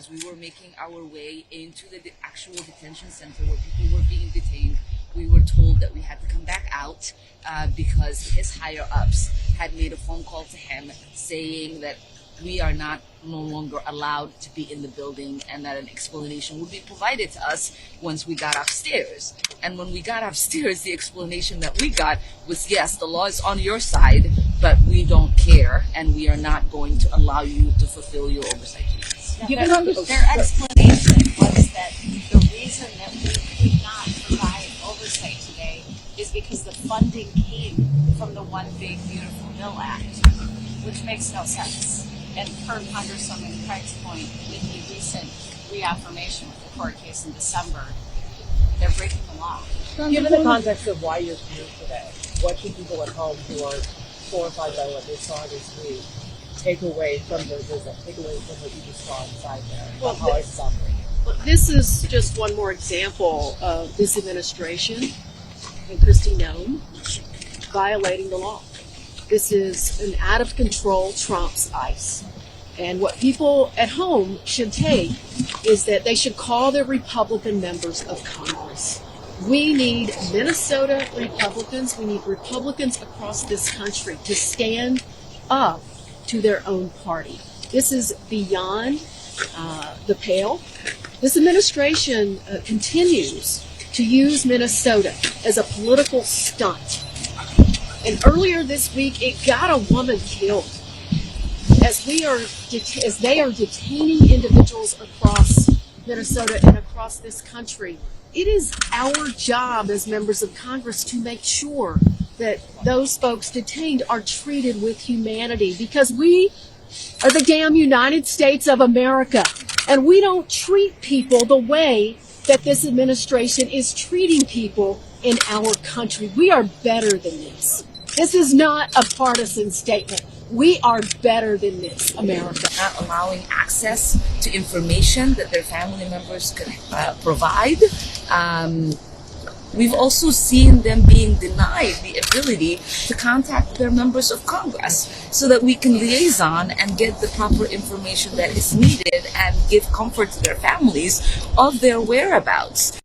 as we were making our way into the actual detention center where people were being detained, we were told that we had to come back out because his higher-ups had made a phone call to him saying that we are no longer allowed to be in the building, and that an explanation would be provided to us once we got upstairs. And when we got upstairs, the explanation that we got was, yes, the law is on your side, but we don't care, and we are not going to allow you to fulfill your oversight duties. Their explanation was that the reason that we could not provide oversight today is because the funding came from the One Big Beautiful Bill Act, which makes no sense. And per Congresswoman Craig's point, with the recent reaffirmation of the court case in December, they're breaking the law. Given the context of why you're here today, what should people at home who are horrified by what they saw this week take away from their visit, take away from what you just saw inside there, about how ICE is operating? Well, this is just one more example of this administration and Kristi Noem violating the law. This is an out-of-control Trump's ICE. And what people at home should take is that they should call their Republican members of Congress. We need Minnesota Republicans, we need Republicans across this country to stand up to their own party. This is beyond the pale. This administration continues to use Minnesota as a political stunt. And earlier this week, it got a woman killed as they are detaining individuals across Minnesota and across this country. It is our job as members of Congress to make sure that those folks detained are treated with humanity, because we are the damn United States of America, and we don't treat people the way that this administration is treating people in our country. We are better than this. This is not a partisan statement. We are better than this, America. Not allowing access to information that their family members could provide. We've also seen them being denied the ability to contact their members of Congress so that we can liaison and get the proper information that is needed and give comfort to their families of their whereabouts.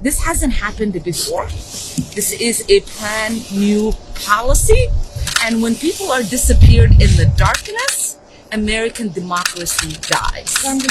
This hasn't happened before. This is a brand new policy. And when people are disappeared in the darkness, American democracy dies. And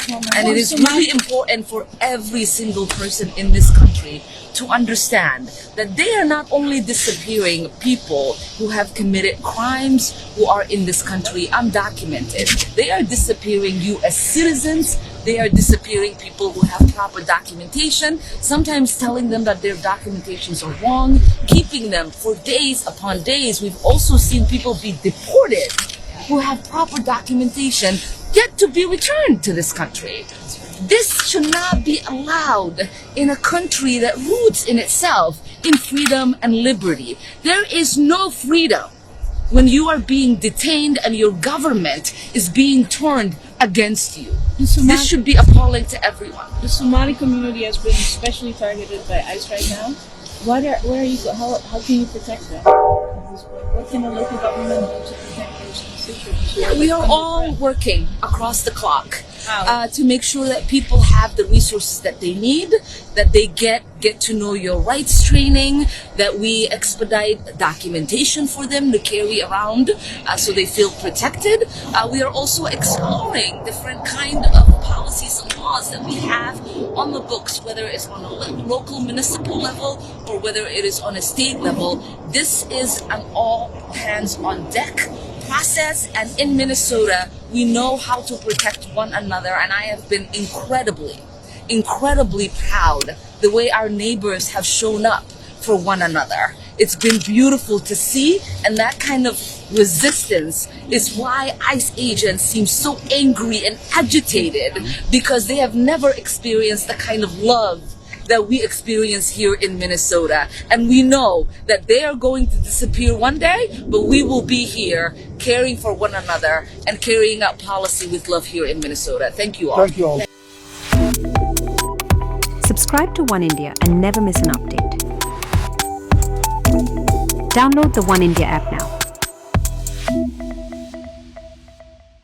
it is really important for every single person in this country to understand that they are not only disappearing people who have committed crimes, who are in this country undocumented. They are disappearing U.S. citizens. They are disappearing people who have proper documentation, sometimes telling them that their documentations are wrong, keeping them for days upon days. We've also seen people be deported who have proper documentation yet to be returned to this country. This should not be allowed in a country that roots in itself in freedom and liberty. There is no freedom when you are being detained and your government is being turned against you. This should be appalling to everyone. The Somali community has been especially targeted by ICE right now. How can you protect them? What can the local government do to protect those constituents? We are all working across the clock to make sure that people have the resources that they need, that they get to know your rights training, that we expedite documentation for them to carry around so they feel protected. We are also exploring different kind of policies and laws that we have on the books, whether it's on a local municipal level or whether it is on a state level. This is an all hands on deck process, and in Minnesota we know how to protect one another, and I have been incredibly proud the way our neighbors have shown up for one another. It's been beautiful to see, and that kind of resistance is why ICE agents seem so angry and agitated, because they have never experienced the kind of love that we experience here in Minnesota. And we know that they are going to disappear one day, but we will be here caring for one another and carrying out policy with love here in Minnesota. Thank you all. Thank you all. Subscribe to One India and never miss an update. Download the One India app now.